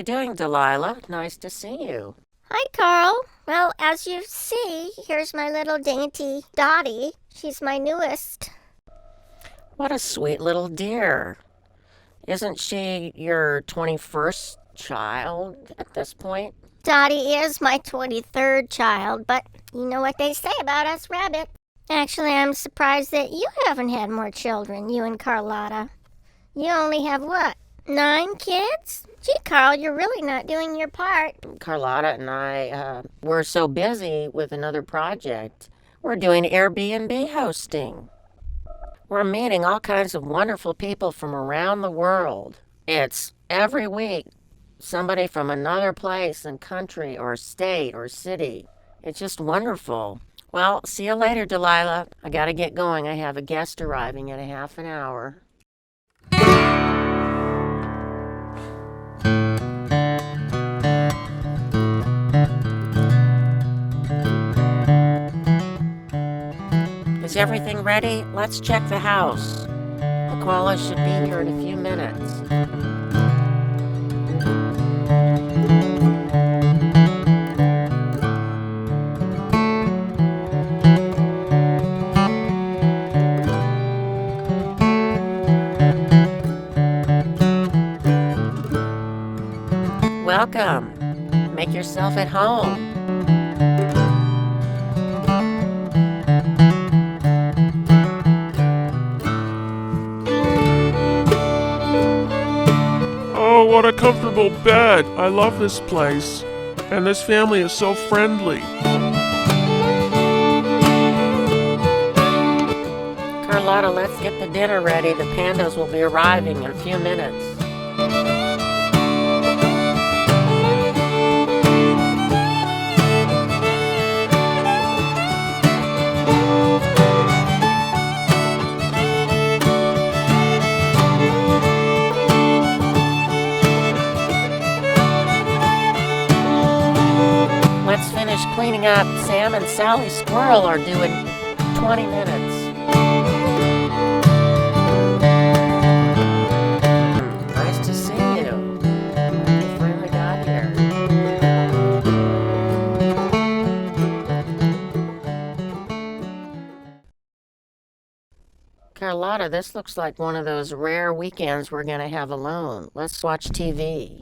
you doing, Delilah? Nice to see you. Hi, Carl. Well, as you see, here's my little dainty Dottie. She's my newest. What a sweet little dear. Isn't she your 21st child at this point? Dottie is my 23rd child, but you know what they say about us rabbits. Actually, I'm surprised that you haven't had more children, you and Carlotta. You only have what, 9 kids? Gee, Carl, you're really not doing your part. Carlotta and I, we're so busy with another project. We're doing Airbnb hosting. We're meeting all kinds of wonderful people from around the world. It's every week, somebody from another place and country or state or city. It's just wonderful. Well, see you later, Delilah. I gotta get going. I have a guest arriving in a half an hour. Is everything ready? Let's check the house. The koala should be here in a few minutes. Welcome. Make yourself at home. Oh, what a comfortable bed. I love this place. And this family is so friendly. Carlotta, let's get the dinner ready. The pandas will be arriving in a few minutes. Let's finish cleaning up. Sam and Sally Squirrel are due in 20 minutes. Nice to see you. You finally got here. Carlotta, this looks like one of those rare weekends we're gonna have alone. Let's watch TV.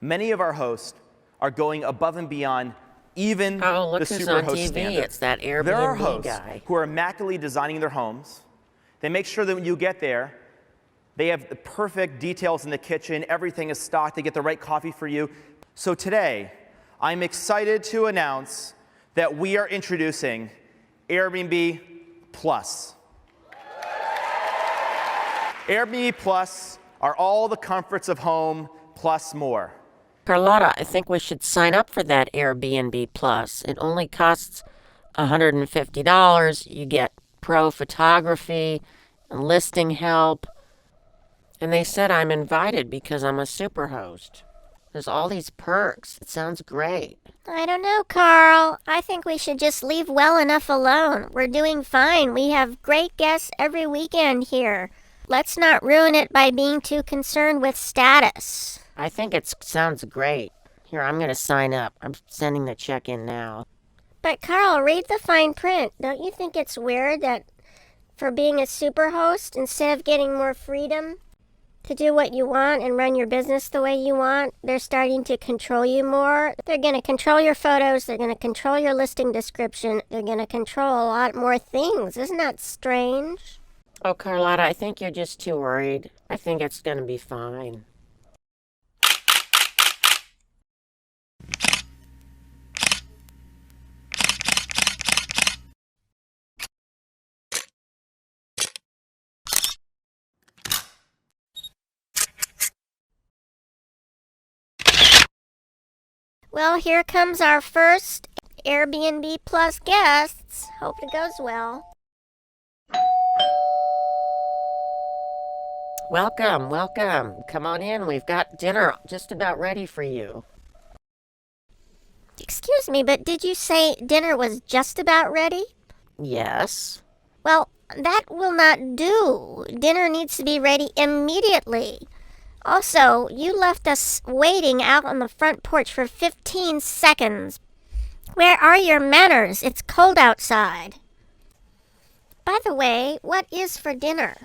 Many of our hosts are going above and beyond even Oh, look the who's on superhost TV. standard. It's that There are Airbnb hosts guy. who are immaculately designing their homes. They make sure that when you get there, they have the perfect details in the kitchen. Everything is stocked. They get the right coffee for you. So today, I'm excited to announce that we are introducing Airbnb Plus. Airbnb Plus are all the comforts of home plus more. Carlotta, I think we should sign up for that Airbnb Plus. It only costs $150. You get pro photography and listing help. And they said I'm invited because I'm a superhost. There's all these perks. It sounds great. I don't know, Carl. I think we should just leave well enough alone. We're doing fine. We have great guests every weekend here. Let's not ruin it by being too concerned with status. I think it sounds great. Here, I'm going to sign up. I'm sending the check in now. But Carl, read the fine print. Don't you think it's weird that for being a superhost, instead of getting more freedom to do what you want and run your business the way you want, they're starting to control you more? They're going to control your photos. They're going to control your listing description. They're going to control a lot more things. Isn't that strange? Oh, Carlotta, I think you're just too worried. I think it's going to be fine. Well, here comes our first Airbnb Plus guests. Hope it goes well. Welcome, welcome. Come on in. We've got dinner just about ready for you. Excuse me, but did you say dinner was just about ready? Yes. Well, that will not do. Dinner needs to be ready immediately. Also, you left us waiting out on the front porch for 15 seconds. Where are your manners? It's cold outside. By the way, what is for dinner?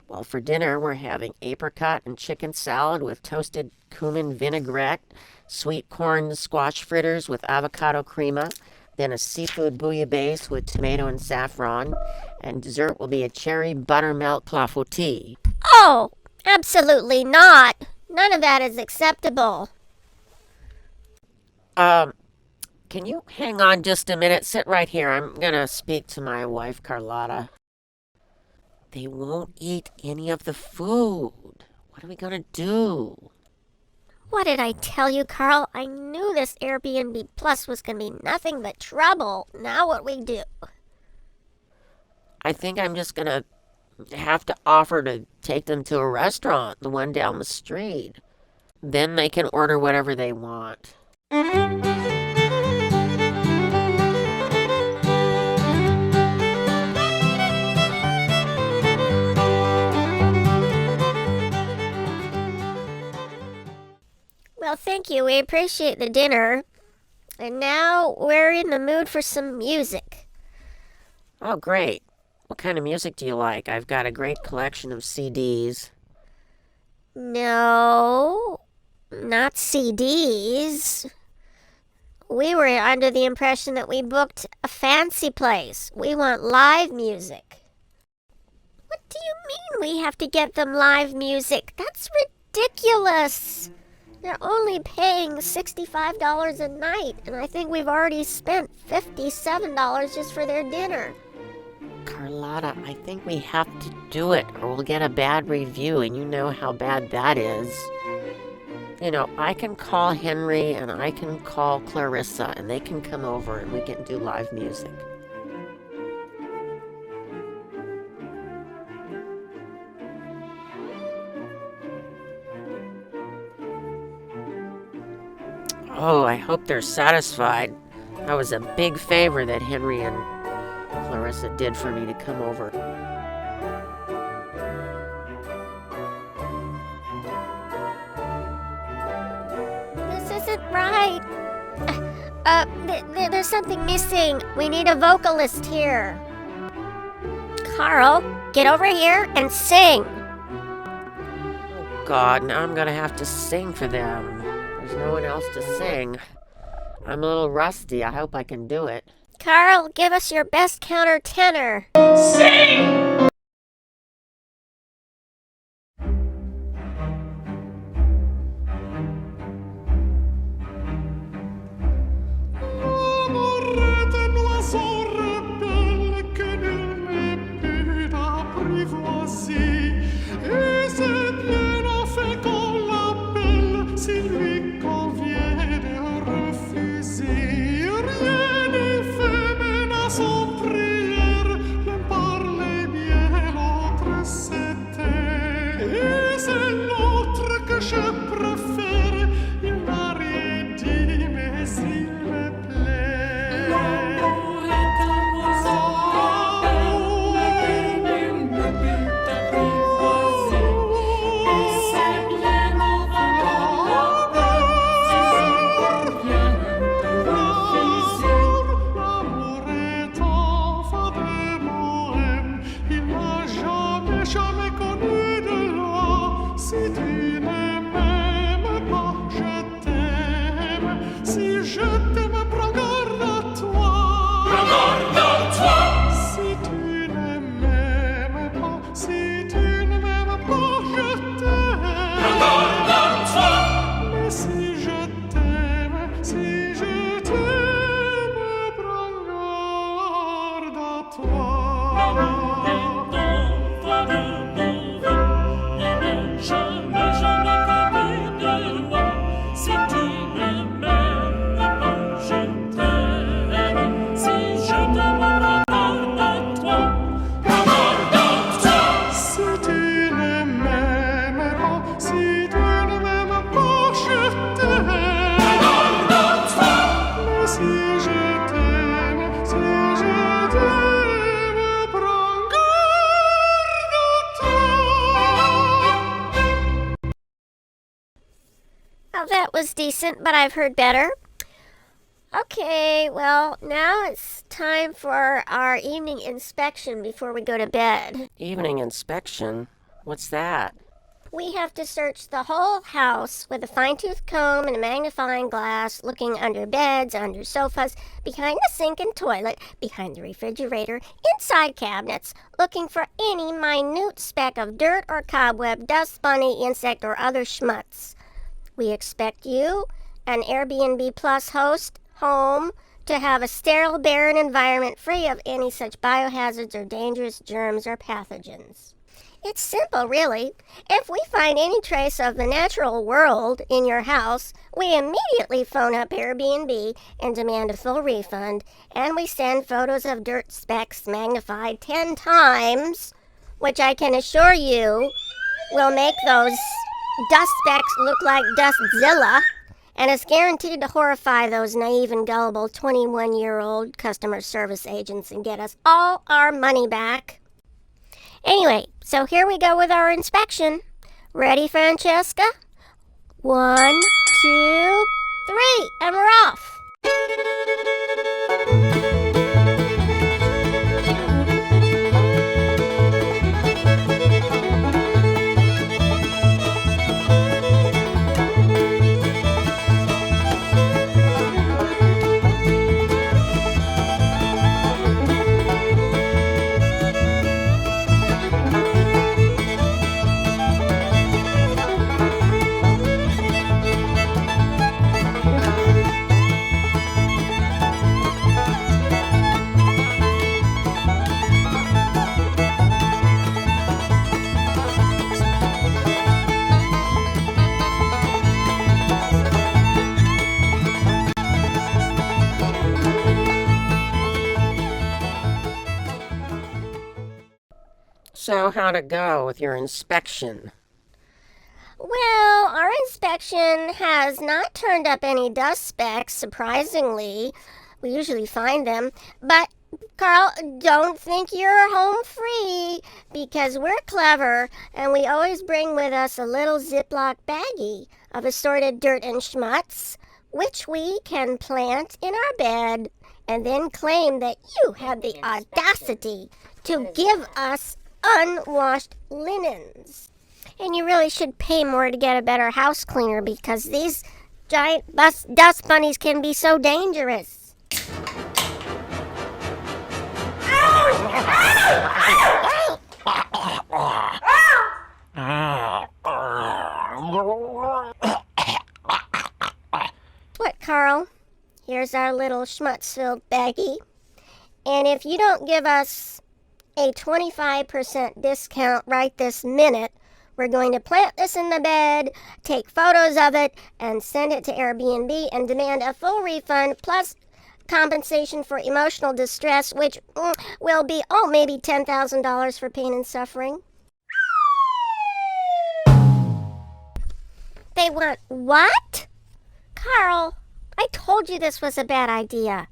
Well, for dinner, we're having apricot and chicken salad with toasted cumin vinaigrette, sweet corn squash fritters with avocado crema, then a seafood bouillabaisse with tomato and saffron, and dessert will be a cherry buttermilk clafoutis. Oh, absolutely not. None of that is acceptable. Can you hang on just a minute? Sit right here. I'm gonna speak to my wife, Carlotta. They won't eat any of the food. What are we gonna do? What did I tell you, Carl? I knew this Airbnb Plus was going to be nothing but trouble. Now what we do? I think I'm just gonna have to offer to take them to a restaurant, the one down the street. Then they can order whatever they want. Well, thank you. We appreciate the dinner. And now we're in the mood for some music. Oh, great. What kind of music do you like? I've got a great collection of CDs. No, not CDs. We were under the impression that we booked a fancy place. We want live music. What do you mean we have to get them live music? That's ridiculous. They're only paying $65 a night, and I think we've already spent $57 just for their dinner. Carlotta, I think we have to do it or we'll get a bad review, and you know how bad that is. You know, I can call Henry and I can call Clarissa and they can come over and we can do live music. Oh, I hope they're satisfied. That was a big favor that Henry and Clarissa did for me to come over. This isn't right. There's something missing. We need a vocalist here. Carl, get over here and sing. Oh God, now I'm gonna have to sing for them. There's no one else to sing. I'm a little rusty. I hope I can do it. Carl, give us your best countertenor. Sans prière, ne parlez bien. Well, that was decent, but I've heard better. Okay, well, now it's time for our evening inspection before we go to bed. Evening inspection? What's that? We have to search the whole house with a fine-tooth comb and a magnifying glass, looking under beds, under sofas, behind the sink and toilet, behind the refrigerator, inside cabinets, looking for any minute speck of dirt or cobweb, dust bunny, insect, or other schmutz. We expect you, an Airbnb Plus host, home, to have a sterile, barren environment free of any such biohazards or dangerous germs or pathogens. It's simple, really. If we find any trace of the natural world in your house, we immediately phone up Airbnb and demand a full refund, and we send photos of dirt specks magnified 10 times, which I can assure you will make those dust specks look like Dustzilla, and is guaranteed to horrify those naive and gullible 21-year-old customer service agents and get us all our money back. Anyway, so here we go with our inspection. Ready, Francesca? 1, 2, 3, and we're off. So, how'd it go with your inspection? Well, our inspection has not turned up any dust specks, surprisingly. We usually find them. But, Carl, don't think you're home free, because we're clever, and we always bring with us a little Ziploc baggie of assorted dirt and schmutz, which we can plant in our bed, and then claim that you had the audacity to give us unwashed linens. And you really should pay more to get a better house cleaner, because these giant dust bunnies can be so dangerous. What, Carl? Here's our little schmutz-filled baggie. And if you don't give us a 25% discount right this minute, we're going to plant this in the bed, take photos of it, and send it to Airbnb and demand a full refund plus compensation for emotional distress, which will be, maybe $10,000 for pain and suffering. They want what? Carl, I told you this was a bad idea.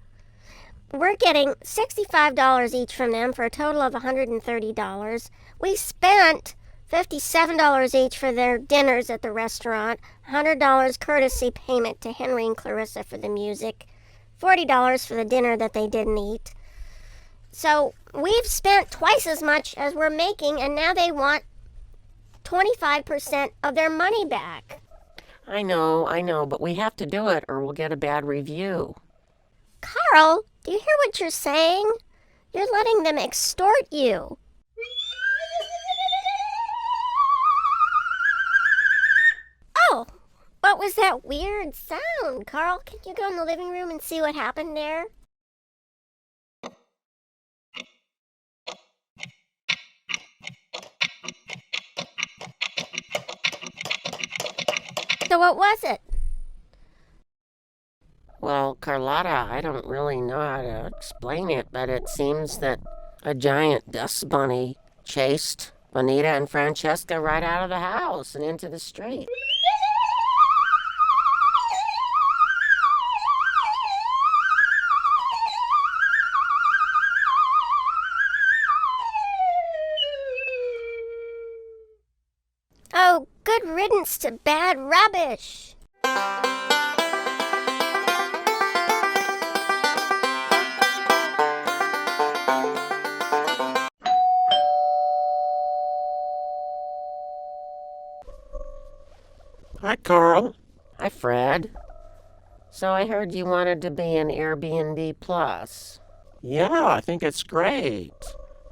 We're getting $65 each from them for a total of $130. We spent $57 each for their dinners at the restaurant, $100 courtesy payment to Henry and Clarissa for the music, $40 for the dinner that they didn't eat. So we've spent twice as much as we're making, and now they want 25% of their money back. I know, but we have to do it or we'll get a bad review. Carl, do you hear what you're saying? You're letting them extort you. Oh, what was that weird sound? Carl, can you go in the living room and see what happened there? So what was it? Well, Carlotta, I don't really know how to explain it, but it seems that a giant dust bunny chased Bonita and Francesca right out of the house and into the street. Oh, good riddance to bad rubbish. Hi, Carl. Hi, Fred. So I heard you wanted to be an Airbnb Plus. Yeah, I think it's great.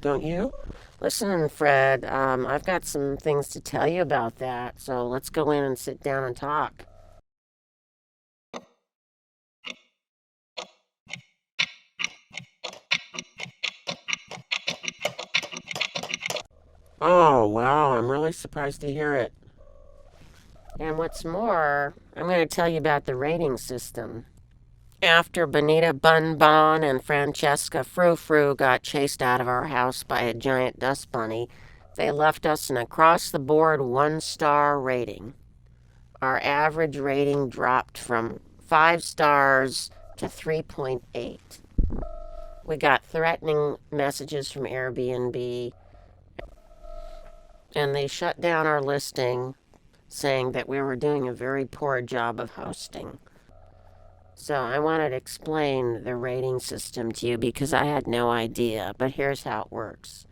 Don't you? Listen, Fred, I've got some things to tell you about that, so let's go in and sit down and talk. Oh, wow, I'm really surprised to hear it. And what's more, I'm going to tell you about the rating system. After Bonita Bun Bon and Francesca Frou Frou got chased out of our house by a giant dust bunny, they left us an across-the-board 1-star rating. Our average rating dropped from 5 stars to 3.8. We got threatening messages from Airbnb, and they shut down our listing, saying that we were doing a very poor job of hosting. So I wanted to explain the rating system to you because I had no idea, but here's how it works.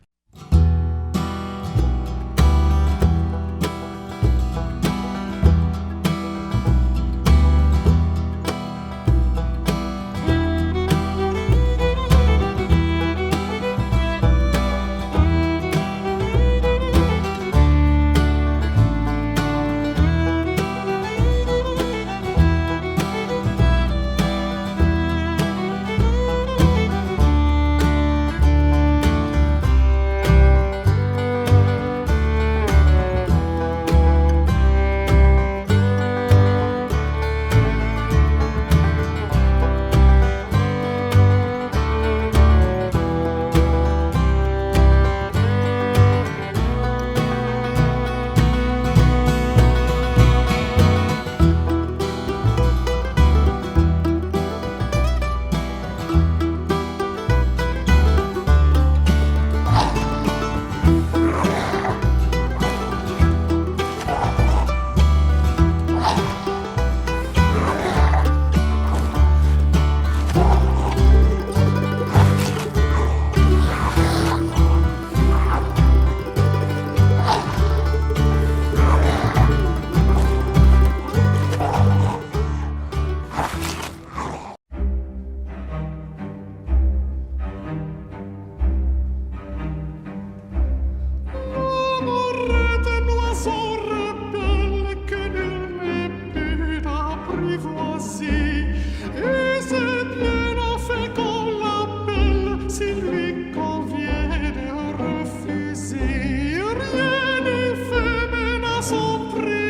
Rien n'est fait, mais n'a son prix.